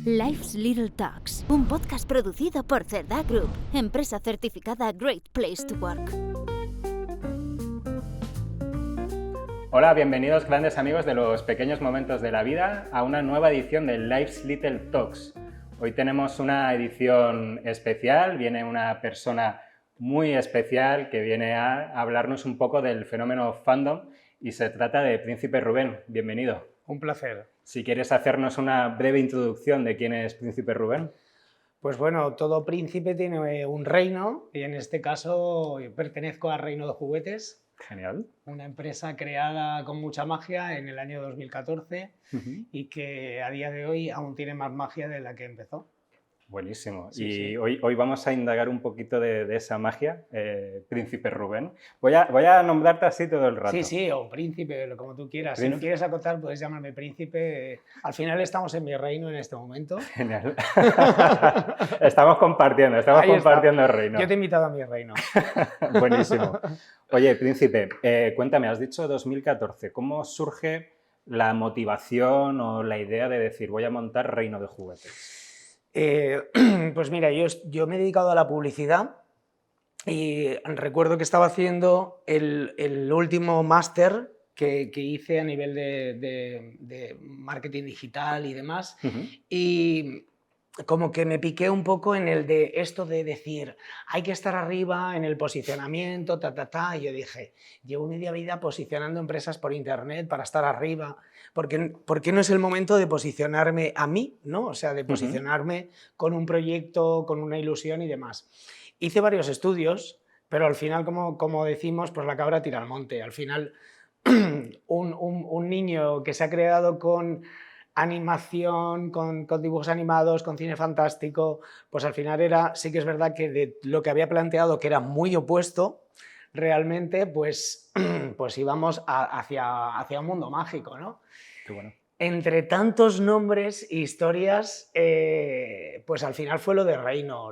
Life's Little Talks, un podcast producido por Cerdá Group, empresa certificada Great Place to Work. Hola, bienvenidos grandes amigos de los pequeños momentos de la vida a una nueva edición de Life's Little Talks. Hoy tenemos una edición especial, viene una persona muy especial que viene a hablarnos un poco del fenómeno fandom y se trata de Príncipe Rubén. Bienvenido. Un placer. Si quieres hacernos una breve introducción de quién es Príncipe Rubén. Pues bueno, todo príncipe tiene un reino y en este caso yo pertenezco al Reino de Juguetes. Genial. Una empresa creada con mucha magia en el año 2014 y que a día de hoy aún tiene más magia de la que empezó. Buenísimo. Sí, y sí. Hoy vamos a indagar un poquito de esa magia, Príncipe Rubén. Voy a nombrarte así todo el rato. Sí, o príncipe, como tú quieras. Si Príncipe. no quieres acotar, puedes llamarme príncipe. Al final estamos en mi reino en este momento. Genial. Estamos compartiendo el reino. Yo te he invitado a mi reino. Buenísimo. Oye, Príncipe, cuéntame, has dicho 2014. ¿Cómo surge la motivación o la idea de decir voy a montar Reino de Juguetes? Pues mira, yo me he dedicado a la publicidad y recuerdo que estaba haciendo el último máster que hice a nivel de marketing digital y demás, y como que me piqué un poco en el de esto de decir hay que estar arriba en el posicionamiento, y yo dije, llevo media vida posicionando empresas por internet para estar arriba, ¿por qué no es el momento de posicionarme a mí, ¿no? O sea, de posicionarme con un proyecto, con una ilusión y demás. Hice varios estudios, pero al final, como decimos, pues la cabra tira al monte. Al final, un niño que se ha creado con animación, con dibujos animados, con cine fantástico, pues al final sí que es verdad que de lo que había planteado, que era muy opuesto, realmente pues íbamos hacia un mundo mágico, ¿no? Qué bueno. Entre tantos nombres e historias, pues al final fue lo de Reino,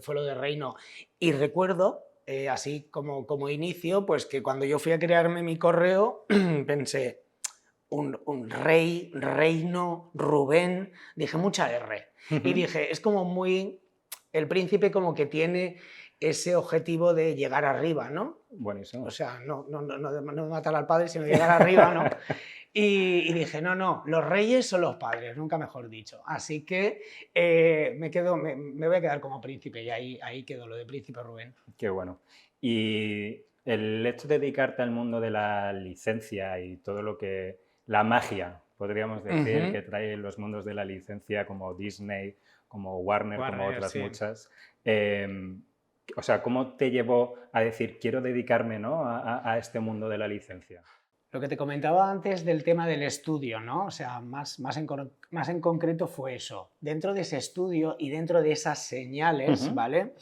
fue lo de Reino. Y recuerdo, así como inicio, pues que cuando yo fui a crearme mi correo, pensé, un rey, reino, Rubén, dije mucha R. Y dije, es como muy, el príncipe como que tiene ese objetivo de llegar arriba, ¿no? Buenísimo. O sea, no matar al padre, sino llegar arriba, ¿no? Y dije, no, los reyes son los padres, nunca mejor dicho. Así que me voy a quedar como príncipe y ahí quedó lo de Príncipe Rubén. Qué bueno. Y el hecho de dedicarte al mundo de la licencia y todo lo que... La magia, podríamos decir, que trae los mundos de la licencia como Disney, como Warner como otras sí. muchas. O sea, ¿cómo te llevó a decir quiero dedicarme, ¿no? a este mundo de la licencia? Lo que te comentaba antes del tema del estudio, ¿no? O sea, más en concreto fue eso. Dentro de ese estudio y dentro de esas señales, ¿vale?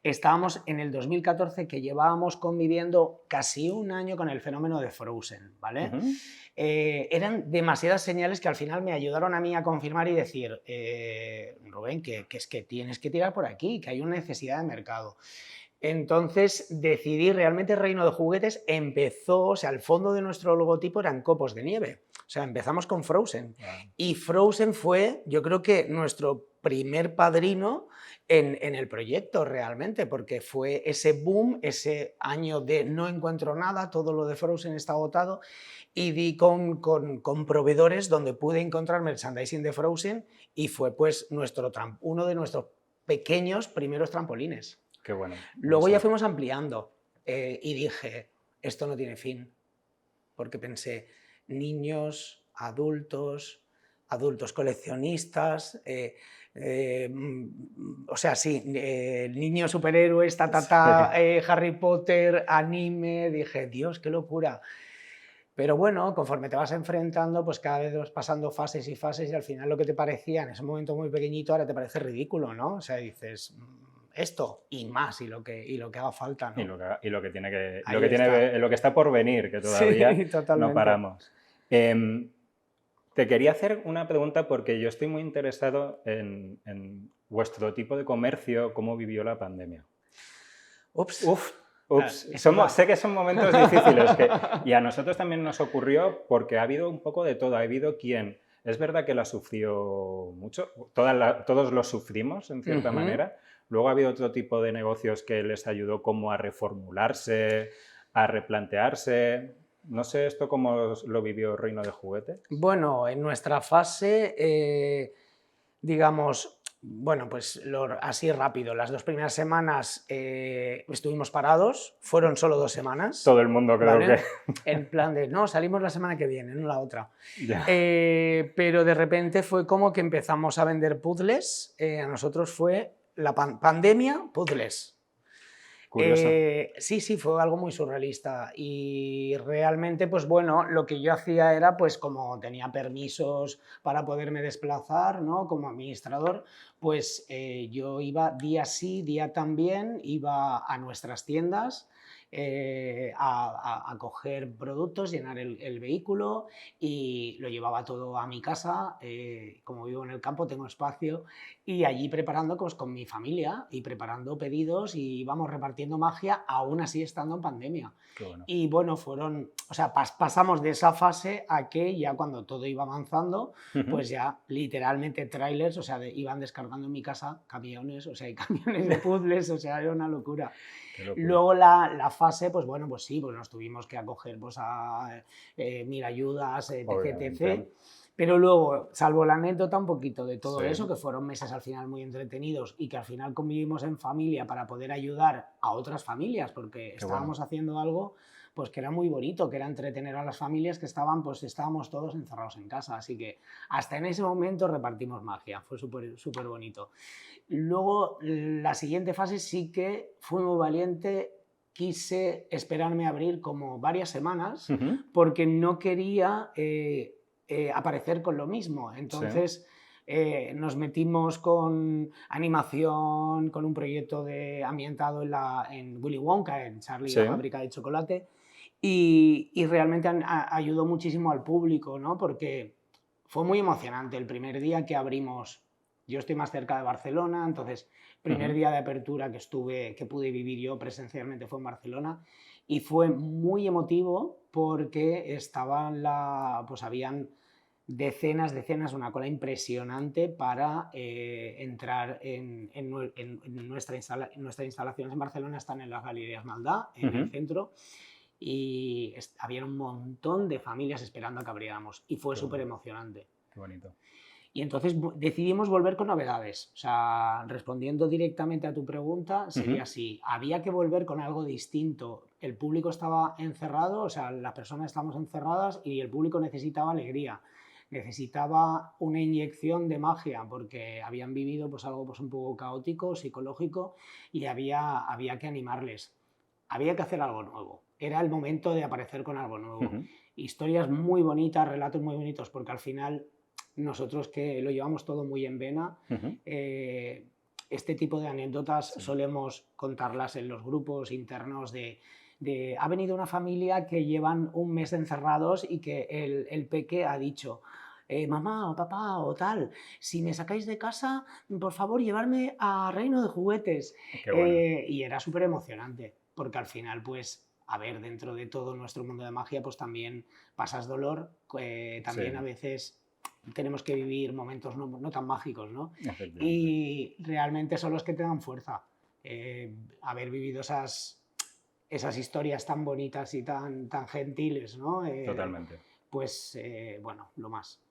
Estábamos en el 2014 que llevábamos conviviendo casi un año con el fenómeno de Frozen, ¿vale? Eran demasiadas señales que al final me ayudaron a mí a confirmar y decir, Rubén, que es que tienes que tirar por aquí, que hay una necesidad de mercado. Entonces decidí, realmente Reino de Juguetes empezó, o sea, el fondo de nuestro logotipo eran copos de nieve. O sea, empezamos con Frozen. Y Frozen fue, yo creo que nuestro primer padrino en el proyecto realmente, porque fue ese boom, ese año de no encuentro nada, todo lo de Frozen está agotado, y di con proveedores donde pude encontrar merchandising de Frozen y fue pues uno de nuestros pequeños primeros trampolines. Qué bueno. Luego ya fuimos ampliando y dije, esto no tiene fin, porque pensé, niños, adultos coleccionistas, o sea, sí, niños superhéroes, Harry Potter, anime, dije, Dios, qué locura. Pero bueno, conforme te vas enfrentando, pues cada vez vas pasando fases y fases y al final lo que te parecía en ese momento muy pequeñito ahora te parece ridículo, ¿no? O sea, dices, esto y más y lo que haga falta, ¿no? Y lo que tiene que Ahí está. lo que está por venir, que todavía Sí, totalmente. no paramos. Te quería hacer una pregunta porque yo estoy muy interesado en vuestro tipo de comercio, cómo vivió la pandemia. Ups. Uf, Ups, sé que son momentos difíciles y a nosotros también nos ocurrió porque ha habido un poco de todo. Ha habido quien, es verdad que la sufrió mucho, todos lo sufrimos en cierta manera. Luego ha habido otro tipo de negocios que les ayudó como a reformularse, a replantearse. No sé esto cómo lo vivió Reino de Juguetes. Bueno, en nuestra fase, digamos, bueno, pues así rápido, las 2 primeras semanas estuvimos parados, fueron solo 2 semanas. Todo el mundo creo ¿vale? que... En plan de, no, salimos la semana que viene, no la otra. Ya. Pero de repente fue como que empezamos a vender puzzles, a nosotros fue la pandemia, puzzles. Curioso. Sí, fue algo muy surrealista y realmente, pues bueno, lo que yo hacía era, pues como tenía permisos para poderme desplazar, ¿no? Como administrador, pues yo iba día sí, día también, iba a nuestras tiendas a coger productos, llenar el vehículo y lo llevaba todo a mi casa. Como vivo en el campo tengo espacio y allí preparando pues, con mi familia y preparando pedidos y íbamos repartiendo magia aún así estando en pandemia. Qué bueno. Y bueno, pasamos de esa fase a que ya cuando todo iba avanzando, pues ya literalmente trailers, o sea, iban descargando en mi casa camiones, o sea, y camiones de puzzles, o sea, era una locura. Luego la fase, pues bueno, pues sí, pues nos tuvimos que acoger pues, a 1000 ayudas, etc. Pero luego, salvo la anécdota un poquito de todo eso, que fueron meses al final muy entretenidos y que al final convivimos en familia para poder ayudar a otras familias, porque estábamos haciendo algo pues que era muy bonito, que era entretener a las familias que estábamos todos encerrados en casa. Así que hasta en ese momento repartimos magia, fue súper bonito. Luego, la siguiente fase sí que fue muy valiente, quise esperarme a abrir como varias semanas porque no quería aparecer con lo mismo. Entonces nos metimos con animación, con un proyecto ambientado en Willy Wonka, en Charlie y la fábrica de chocolate, y realmente ayudó muchísimo al público, ¿no? Porque fue muy emocionante el primer día que abrimos. Yo estoy más cerca de Barcelona, entonces primer día de apertura que pude vivir yo presencialmente fue en Barcelona y fue muy emotivo porque habían decenas, una cola impresionante para entrar en nuestras instalaciones en Barcelona. Están en las Galerías Maldá, en el centro, y había un montón de familias esperando a que abriéramos y fue súper emocionante. Qué bonito. Y entonces decidimos volver con novedades. O sea, respondiendo directamente a tu pregunta, sería así. Había que volver con algo distinto. El público estaba encerrado, o sea, las personas estábamos encerradas y el público necesitaba alegría. Necesitaba una inyección de magia porque habían vivido pues, algo pues, un poco caótico, psicológico, y había que animarles. Había que hacer algo nuevo. Era el momento de aparecer con algo nuevo. Historias muy bonitas, relatos muy bonitos, porque al final nosotros que lo llevamos todo muy en vena, este tipo de anécdotas solemos contarlas en los grupos internos ha venido una familia que llevan un mes encerrados y que el peque ha dicho, mamá o papá o tal, si me sacáis de casa, por favor, llevarme a Reino de Juguetes. Qué bueno. Y era súper emocionante, porque al final, pues, a ver, dentro de todo nuestro mundo de magia, pues también pasas dolor, también a veces tenemos que vivir momentos no tan mágicos, ¿no? Y realmente son los que te dan fuerza. Haber vivido esas historias tan bonitas y tan gentiles, ¿no? Totalmente. Pues, bueno, lo más.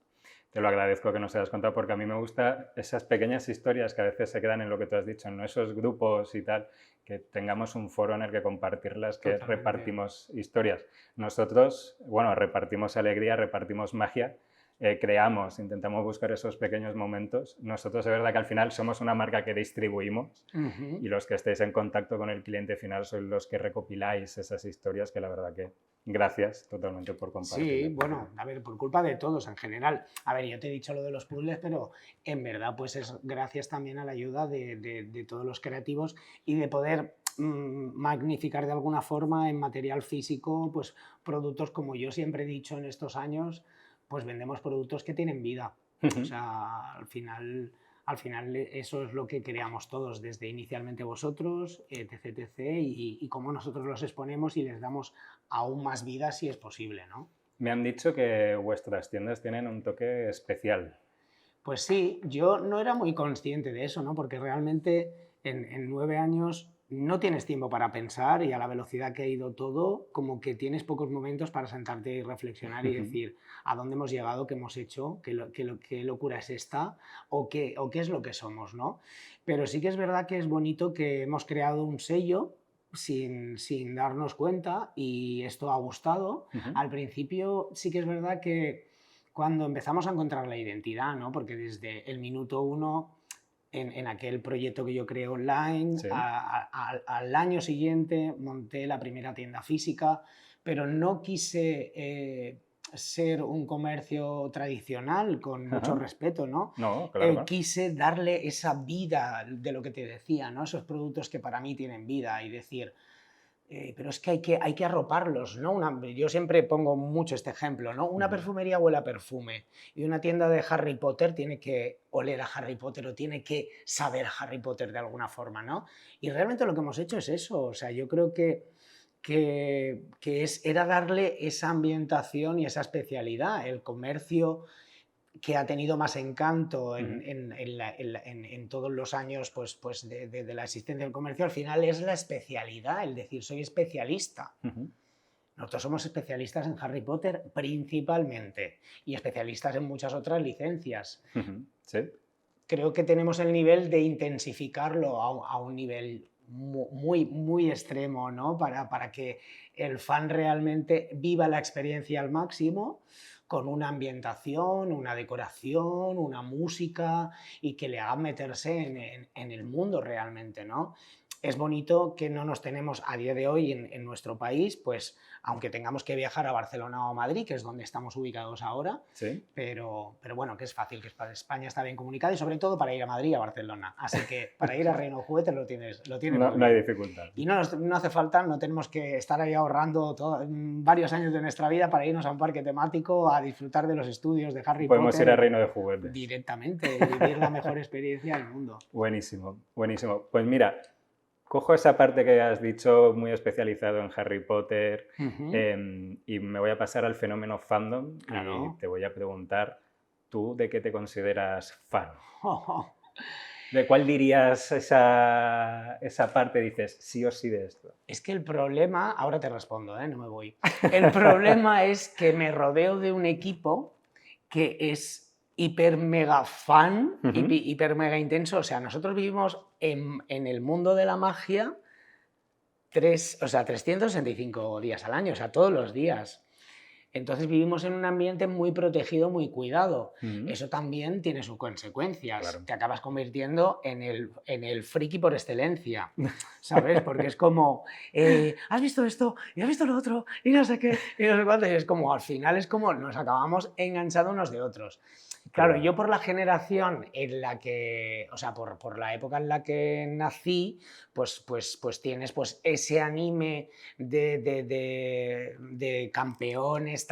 Te lo agradezco que nos hayas contado porque a mí me gustan esas pequeñas historias que a veces se quedan en lo que tú has dicho, en esos grupos y tal, que tengamos un foro en el que compartirlas, que repartimos historias. Nosotros, bueno, repartimos alegría, repartimos magia, intentamos buscar esos pequeños momentos. Nosotros es verdad que al final somos una marca que distribuimos y los que estéis en contacto con el cliente final sois los que recopiláis esas historias, que la verdad que gracias totalmente por compartir. Sí, bueno, a ver, por culpa de todos en general. A ver, yo te he dicho lo de los puzzles, pero en verdad pues es gracias también a la ayuda de todos los creativos y de poder magnificar de alguna forma en material físico pues productos, como yo siempre he dicho en estos años, pues vendemos productos que tienen vida. O sea, al final al final eso es lo que creamos todos, desde inicialmente vosotros, etc, y cómo nosotros los exponemos y les damos aún más vida si es posible, ¿no? Me han dicho que vuestras tiendas tienen un toque especial. Pues sí, yo no era muy consciente de eso, ¿no? Porque realmente en 9 años no tienes tiempo para pensar y a la velocidad que ha ido todo, como que tienes pocos momentos para sentarte y reflexionar y decir a dónde hemos llegado, qué hemos hecho, qué locura es esta o qué es lo que somos, ¿no? Pero sí que es verdad que es bonito que hemos creado un sello sin darnos cuenta y esto ha gustado. Al principio sí que es verdad que cuando empezamos a encontrar la identidad, ¿no? Porque desde el minuto 1 en aquel proyecto que yo creé online, Sí. al año siguiente monté la primera tienda física, pero no quise ser un comercio tradicional, con mucho respeto, ¿no? No, claro. Quise darle esa vida de lo que te decía, ¿no? Esos productos que para mí tienen vida y decir, pero es que hay que arroparlos, ¿no? Yo siempre pongo mucho este ejemplo, ¿no? Una perfumería huele a perfume y una tienda de Harry Potter tiene que oler a Harry Potter o tiene que saber a Harry Potter de alguna forma, ¿no? Y realmente lo que hemos hecho es eso, o sea, yo creo que era darle esa ambientación y esa especialidad. El comercio que ha tenido más encanto en todos los años pues de la existencia del comercio, al final es la especialidad, el decir, soy especialista. Nosotros somos especialistas en Harry Potter principalmente y especialistas en muchas otras licencias. Sí. Creo que tenemos el nivel de intensificarlo a un nivel muy, muy extremo, ¿no? Para que el fan realmente viva la experiencia al máximo, con una ambientación, una decoración, una música y que le haga meterse en el mundo realmente, ¿no? Es bonito que no nos tenemos a día de hoy en nuestro país, pues aunque tengamos que viajar a Barcelona o Madrid, que es donde estamos ubicados ahora, ¿Sí? pero bueno, que es fácil, que España está bien comunicada y sobre todo para ir a Madrid y a Barcelona. Así que para ir a Reino de Juguetes lo tienes muy bien. No hay dificultad. Y no hace falta, no tenemos que estar ahí ahorrando varios años de nuestra vida para irnos a un parque temático a disfrutar de los estudios de Harry Potter. Podemos ir a Reino de Juguetes. Directamente y vivir la mejor experiencia del mundo. Buenísimo, buenísimo. Pues mira, cojo esa parte que has dicho muy especializado en Harry Potter y me voy a pasar al fenómeno fandom. Claro. Y te voy a preguntar, ¿tú de qué te consideras fan? ¿De cuál dirías esa parte? Dices, sí o sí de esto. Es que el problema, ahora te respondo, no me voy. El problema es que me rodeo de un equipo que es hiper mega fan, hiper mega intenso. O sea, nosotros vivimos en el mundo de la magia 365 días al año, o sea, todos los días. Entonces vivimos en un ambiente muy protegido, muy cuidado. Eso también tiene sus consecuencias. Claro. Te acabas convirtiendo en el friki por excelencia, ¿sabes? Porque es como, ¿has visto esto? ¿Y has visto lo otro? Y no sé qué, y no sé cuánto. Y es como, al final es como nos acabamos enganchando unos de otros. Claro, yo por la generación en la que, o sea, por la época en la que nací, pues tienes pues ese anime de campeones,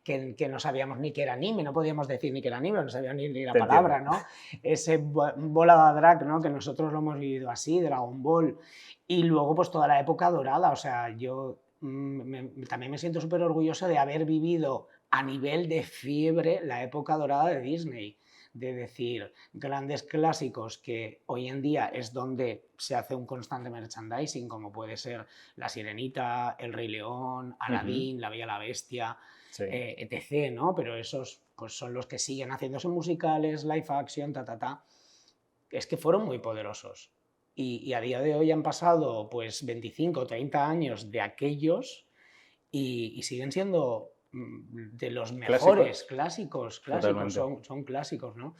que no sabíamos ni que era anime, no podíamos decir ni que era anime, no sabíamos ni la palabra, ¿no? Ese Bola de Drag, ¿no? Que nosotros lo hemos vivido así, Dragon Ball. Y luego pues toda la época dorada, o sea, yo también me siento súper orgulloso de haber vivido a nivel de fiebre la época dorada de Disney, de decir, grandes clásicos que hoy en día es donde se hace un constante merchandising, como puede ser La Sirenita, El Rey León, Aladdin, La Bella y la Bestia, sí, etc., ¿no? Pero esos pues, son los que siguen haciéndose musicales, live action, Es que fueron muy poderosos. Y a día de hoy han pasado pues 25 o 30 años de aquellos y siguen siendo de los mejores clásicos son clásicos, ¿no?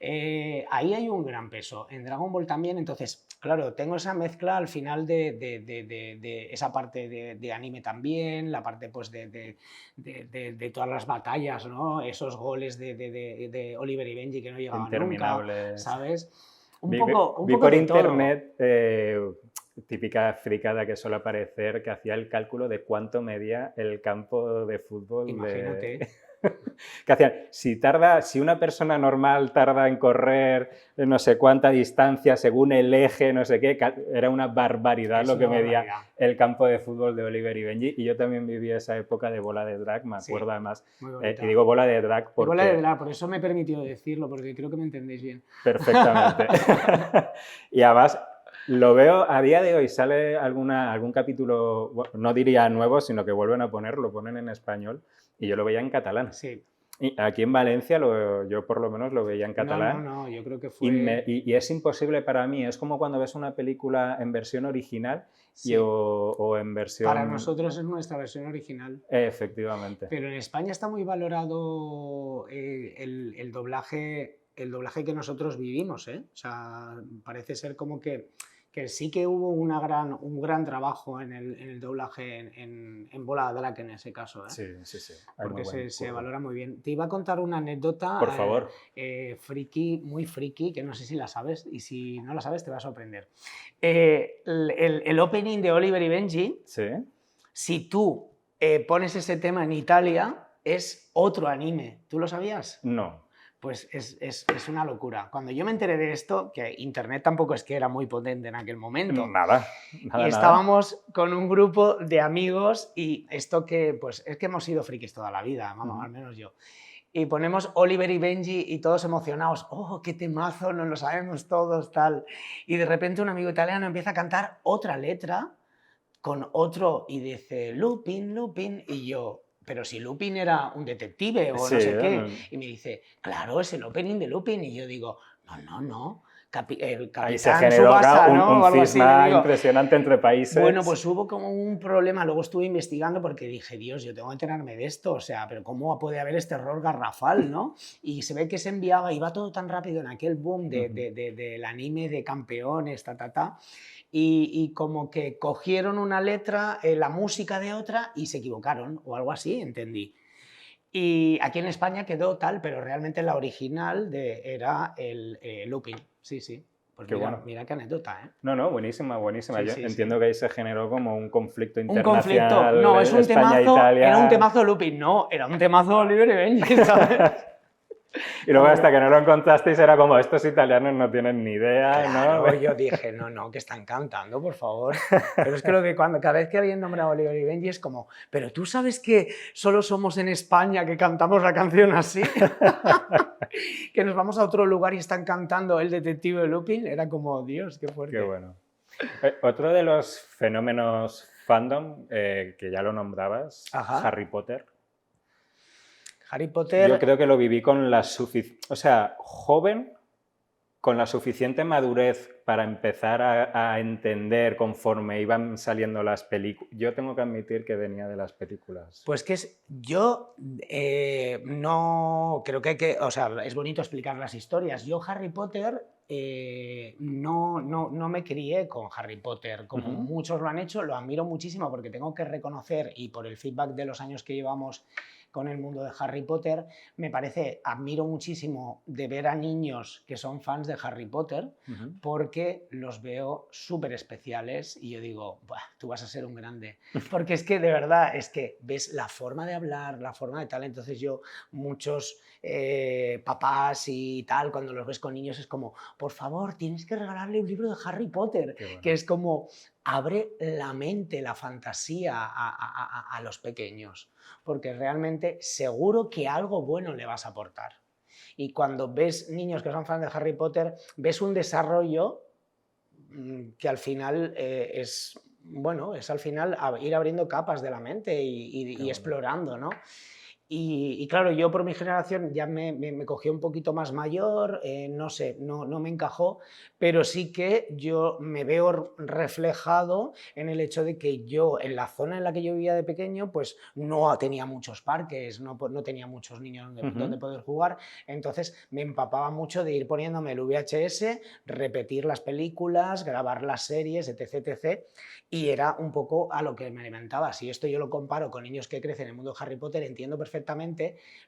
Ahí hay un gran peso, en Dragon Ball también, entonces, claro, tengo esa mezcla al final de esa parte de anime también, la parte pues de todas las batallas, ¿no? Esos goles de Oliver y Benji que no llegaban nunca, ¿sabes? Vi por internet típica fricada que suele aparecer, que hacía el cálculo de cuánto medía el campo de fútbol. Imagínate. Que hacían, si una persona normal tarda en correr no sé cuánta distancia según el eje, no sé qué, era una barbaridad Es lo que una medía barbaridad. el campo de fútbol de Oliver y Benji. Y yo también viví esa época de bola de drag, me Sí, acuerdo además. muy bonita. Y digo bola de drag Y porque... bola de drag, por eso me he permitido decirlo, porque creo que me entendéis bien. Perfectamente. Y además lo veo a día de hoy, sale algún capítulo, bueno, no diría nuevo, sino que vuelven a lo ponen en español, y yo lo veía en catalán. Sí. Y aquí en Valencia yo por lo menos lo veía en catalán. No, yo creo que Y, fue... y es imposible para mí, es como cuando ves una película en versión original Sí. o en versión... Para nosotros es nuestra versión original. Efectivamente. Pero en España está muy valorado el doblaje que nosotros vivimos, ¿eh? O sea, parece ser como que sí que hubo un gran trabajo en el doblaje en Bola de Drag en ese caso, ¿eh? Sí, sí, sí. Porque se valora muy bien. Te iba a contar una anécdota Por favor. friki, muy friki, que no sé si la sabes, y si no la sabes te va a sorprender. El opening de Oliver y Benji, Sí. si tú pones ese tema en Italia, es otro anime. ¿Tú lo sabías? No. Pues es una locura. Cuando yo me enteré de esto, que Internet tampoco es que era muy potente en aquel momento, Nada. y estábamos con un grupo de amigos, y esto que, pues es que hemos sido frikis toda la vida, vamos, al menos yo. Y ponemos Oliver y Benji y todos emocionados, ¡oh, qué temazo! Nos lo sabemos todos, tal. Y de repente un amigo italiano empieza a cantar otra letra con otro y dice, Lupin, Lupin, y yo, pero si Lupin era un detective o Sí, no sé qué, y me dice, claro, es el opening de Lupin, y yo digo, no, el ahí se Capitán generó Tsubasa, ¿no? O un algo así, le cisma digo. impresionante entre países. Bueno, pues hubo como un problema, luego estuve investigando porque dije, Dios, yo tengo que enterarme de esto, o sea, pero ¿cómo puede haber este error garrafal, no? Y se ve que se enviaba, iba todo tan rápido en aquel boom del anime de campeones, y como que cogieron una letra, la música de otra, y se equivocaron, o algo así, entendí. Y aquí en España quedó tal, pero realmente la original era el Lupin, sí, sí. Pues Qué mira, bueno. mira qué anécdota, ¿eh? No, buenísima, buenísima. Sí, Yo sí, entiendo que ahí se generó como un conflicto Un conflicto, internacional. no, es un temazo, España-Italia. era un temazo Lupin, no, era un temazo Oliver y Benji, ¿sabes? Y luego hasta que no lo encontrasteis era como, estos italianos no tienen ni idea, Claro, ¿no? yo dije, no, que están cantando, por favor. Pero es que lo de cada vez que alguien nombra a Oliver y Benji es como, pero tú sabes que solo somos en España que cantamos la canción así, que nos vamos a otro lugar y están cantando el detective de Lupin, era como, Dios, qué fuerte. Qué bueno. Otro de los fenómenos fandom, que ya lo nombrabas, Ajá. Harry Potter. Harry Potter... Yo creo que lo viví con joven, con la suficiente madurez para empezar a entender conforme iban saliendo las películas. Yo tengo que admitir que venía de las películas. Pues que yo no creo que o sea, es bonito explicar las historias. Yo Harry Potter no me crié con Harry Potter, como muchos lo han hecho, lo admiro muchísimo porque tengo que reconocer, y por el feedback de los años que llevamos con el mundo de Harry Potter, me parece, admiro muchísimo de ver a niños que son fans de Harry Potter, porque los veo súper especiales y yo digo, tú vas a ser un grande. Porque es que de verdad, es que ves la forma de hablar, la forma de tal, entonces yo, muchos papás y tal, cuando los ves con niños es como, por favor, tienes que regalarle un libro de Harry Potter, bueno. Que es como, abre la mente, la fantasía a los pequeños, porque realmente seguro que algo bueno le vas a aportar. Y cuando ves niños que son fans de Harry Potter, ves un desarrollo que al final es al final ir abriendo capas de la mente y explorando, ¿no? Y claro, yo por mi generación ya me cogió un poquito más mayor, no sé, no me encajó, pero sí que yo me veo reflejado en el hecho de que yo, en la zona en la que yo vivía de pequeño, pues no tenía muchos parques, no tenía muchos niños donde poder jugar, entonces me empapaba mucho de ir poniéndome el VHS, repetir las películas, grabar las series, etc, etc, y era un poco a lo que me alimentaba. Si esto yo lo comparo con niños que crecen en el mundo de Harry Potter, entiendo perfectamente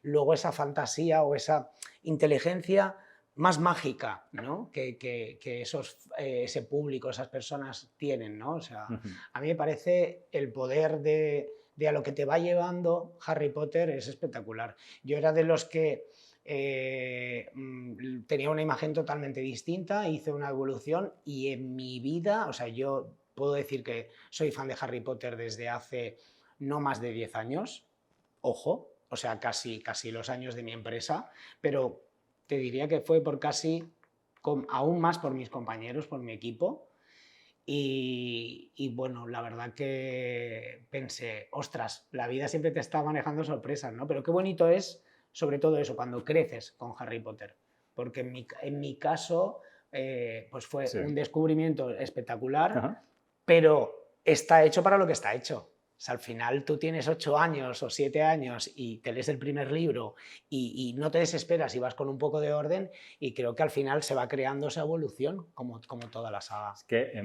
luego esa fantasía o esa inteligencia más mágica, ¿no? que ese público, esas personas tienen, ¿no? O sea, a mí me parece el poder de a lo que te va llevando Harry Potter es espectacular. Yo era de los que tenía una imagen totalmente distinta, hice una evolución y en mi vida, o sea, yo puedo decir que soy fan de Harry Potter desde hace no más de 10 años, ojo, o sea, casi los años de mi empresa, pero te diría que fue por aún más por mis compañeros, por mi equipo. Y bueno, la verdad que pensé, ostras, la vida siempre te está manejando sorpresas, ¿no? Pero qué bonito es, sobre todo eso, cuando creces con Harry Potter. Porque en mi caso, pues fue un descubrimiento espectacular, pero está hecho para lo que está hecho. O sea, al final tú tienes 8 años o 7 años y te lees el primer libro y no te desesperas y vas con un poco de orden y creo que al final se va creando esa evolución como toda la saga. Es que,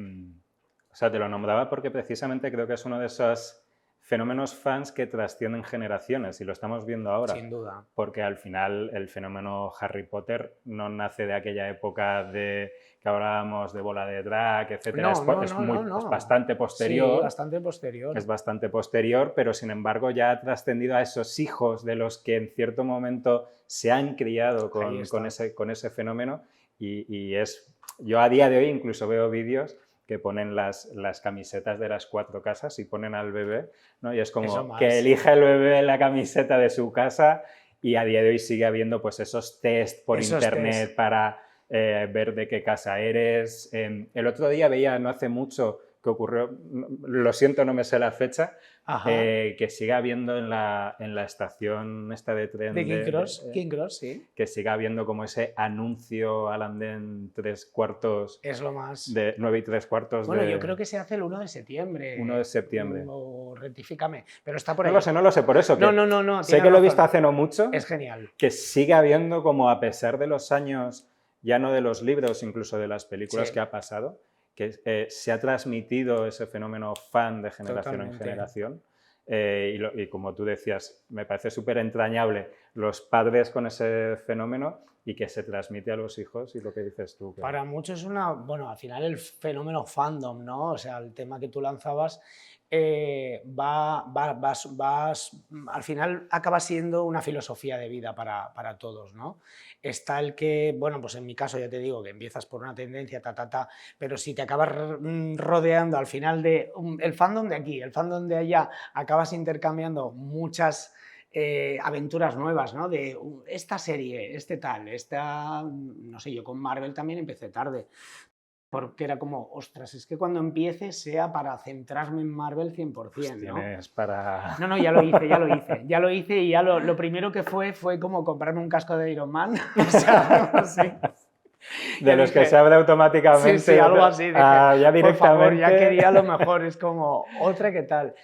o sea, te lo nombraba porque precisamente creo que es uno de esos fenómenos fans que trascienden generaciones y lo estamos viendo ahora. Sin duda. Porque al final el fenómeno Harry Potter no nace de aquella época de que hablábamos de bola de drag, etcétera. Es bastante posterior. Sí, bastante posterior. Es bastante posterior, pero sin embargo ya ha trascendido a esos hijos de los que en cierto momento se han criado con ese fenómeno y es... Yo a día de hoy incluso veo vídeos que ponen las camisetas de las 4 casas y ponen al bebé, ¿no? Y es como que elija el bebé la camiseta de su casa y a día de hoy sigue habiendo pues esos test por internet para ver de qué casa eres. El otro día veía, no hace mucho, que ocurrió, lo siento, no me sé la fecha, que siga habiendo en la estación esta de tren de King Cross, sí. Que siga habiendo como ese anuncio al andén 3/4 es lo más... de 9 3/4 bueno, yo creo que se hace el 1 de septiembre. 1 de septiembre. O rectifícame, pero está por ahí. No lo sé, por eso. No. Sé que lo he visto hace no mucho. Es genial. Que sigue habiendo como a pesar de los años, ya no de los libros, incluso de las películas que ha pasado, que se ha transmitido ese fenómeno fan de generación en generación. Y como tú decías, me parece súper entrañable los padres con ese fenómeno y que se transmite a los hijos y lo que dices tú. Para muchos es bueno, al final el fenómeno fandom, ¿no? O sea, el tema que tú lanzabas al final acaba siendo una filosofía de vida para todos, ¿no? Está el que, bueno, pues en mi caso ya te digo que empiezas por una tendencia, pero si te acabas rodeando al final el fandom de aquí, el fandom de allá, acabas intercambiando muchas aventuras nuevas, ¿no? De esta serie, no sé, yo con Marvel también empecé tarde. Porque era como, ostras, es que cuando empiece sea para centrarme en Marvel 100%, pues ¿no? Tienes para... No, ya lo hice y ya lo primero que fue como comprarme un casco de Iron Man. O sea, sí. De los que se abre automáticamente. Sí, algo así. Dije, ya directamente... Por favor, ya quería lo mejor, es como, otra que tal.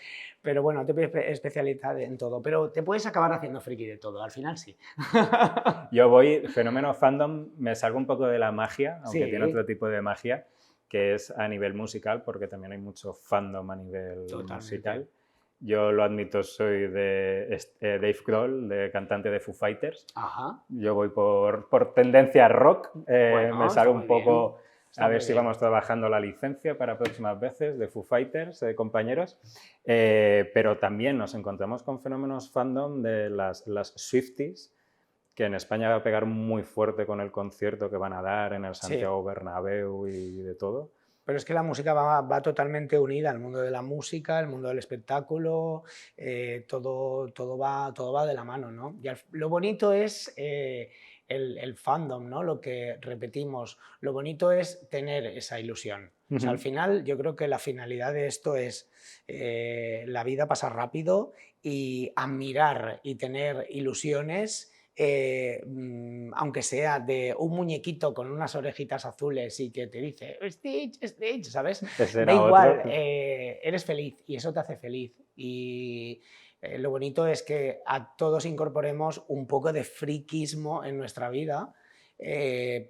Pero bueno, te puedes especializar en todo, pero te puedes acabar haciendo friki de todo, al final sí. Yo fenómeno fandom, me salgo un poco de la magia, aunque tiene otro tipo de magia, que es a nivel musical, porque también hay mucho fandom a nivel musical. Yo lo admito, soy de Dave Grohl, de cantante de Foo Fighters. Yo voy por tendencia rock, me salgo un poco... Bien. A ver si vamos trabajando la licencia para próximas veces de Foo Fighters, compañeros. Pero también nos encontramos con fenómenos fandom de las Swifties, que en España va a pegar muy fuerte con el concierto que van a dar en el Santiago Bernabéu y de todo. Pero es que la música va totalmente unida, el mundo de la música, el mundo del espectáculo, todo va de la mano, ¿no? Y lo bonito es... el fandom, ¿no? Lo que repetimos, lo bonito es tener esa ilusión. O sea, al final yo creo que la finalidad de esto es la vida pasa rápido y admirar y tener ilusiones, aunque sea de un muñequito con unas orejitas azules y que te dice Stitch, ¿sabes? Da igual, eres feliz y eso te hace feliz. Y lo bonito es que a todos incorporemos un poco de friquismo en nuestra vida,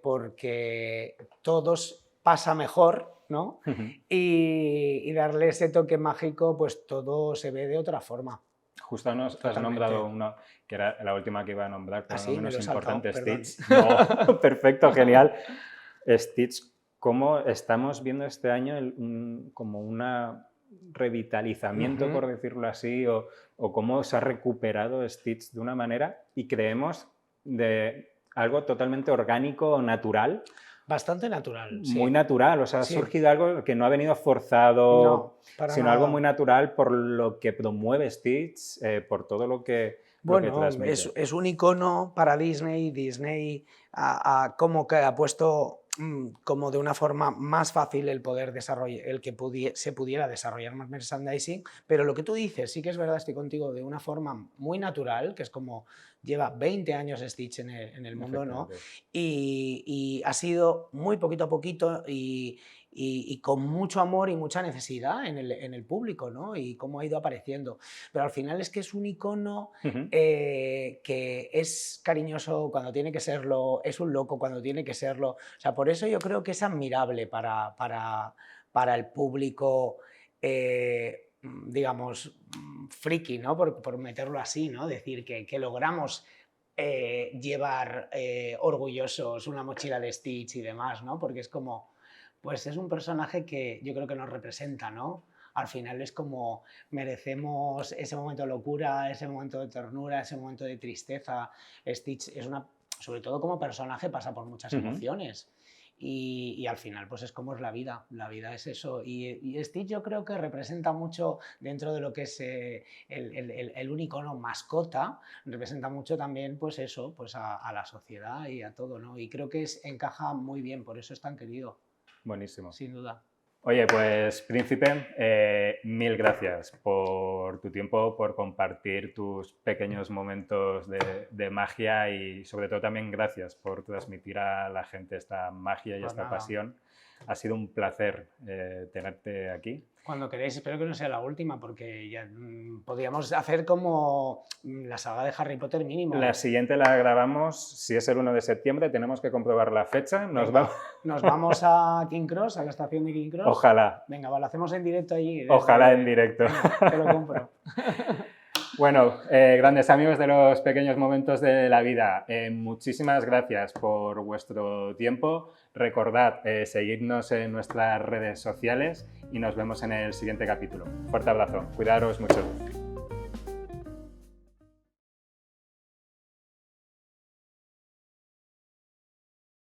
porque todos pasa mejor, ¿no? Y darle ese toque mágico, pues todo se ve de otra forma. justo has Totalmente. nombrado uno que era la última que iba a nombrar, pero sí, no me menos lo he saltado, importante, perdón. Stitch. No, perfecto, genial. Stitch, ¿cómo estamos viendo este año como un revitalizamiento, por decirlo así, o cómo se ha recuperado Stitch de una manera y creemos de algo totalmente orgánico, natural? Bastante natural, sí. Muy natural, o sea, ha Sí. surgido algo que no ha venido forzado, No, para sino nada. algo muy natural por lo que promueve Stitch, por todo lo que Bueno, transmite. es un icono para Disney. Disney como que ha puesto como de una forma más fácil el poder desarrollar, el que se pudiera desarrollar más merchandising, pero lo que tú dices, sí que es verdad, estoy contigo, de una forma muy natural, que es como lleva 20 años Stitch en el mundo, ¿no? Y ha sido muy poquito a poquito y con mucho amor y mucha necesidad en el público, ¿no? Y cómo ha ido apareciendo. Pero al final es que es un icono que es cariñoso cuando tiene que serlo, es un loco cuando tiene que serlo. O sea, por eso yo creo que es admirable para el público, digamos, friki, ¿no? Por meterlo así, ¿no? Decir que logramos llevar orgullosos una mochila de Stitch y demás, ¿no? Porque es como, pues es un personaje que yo creo que nos representa, ¿no? Al final es como merecemos ese momento de locura, ese momento de ternura, ese momento de tristeza. Stitch es sobre todo como personaje pasa por muchas emociones y al final pues es como es la vida es eso y Stitch yo creo que representa mucho dentro de lo que es el un icono mascota, representa mucho también pues eso, pues a la sociedad y a todo, ¿no? Y creo que encaja muy bien, por eso es tan querido. Buenísimo. Sin duda. Oye, pues Príncipe, mil gracias por tu tiempo, por compartir tus pequeños momentos de magia y sobre todo también gracias por transmitir a la gente esta magia y Pues esta nada. pasión. Ha sido un placer tenerte aquí. Cuando queréis, espero que no sea la última, porque ya podríamos hacer como la saga de Harry Potter mínimo. La siguiente la grabamos, si es el 1 de septiembre, tenemos que comprobar la fecha. Nos vamos a King Cross, a la estación de King Cross. Ojalá. Venga, lo hacemos en directo allí. Ojalá en directo. Venga, te lo compro. Bueno, grandes amigos de los pequeños momentos de la vida, muchísimas gracias por vuestro tiempo. Recordad seguirnos en nuestras redes sociales y nos vemos en el siguiente capítulo. Fuerte abrazo, cuidaros mucho.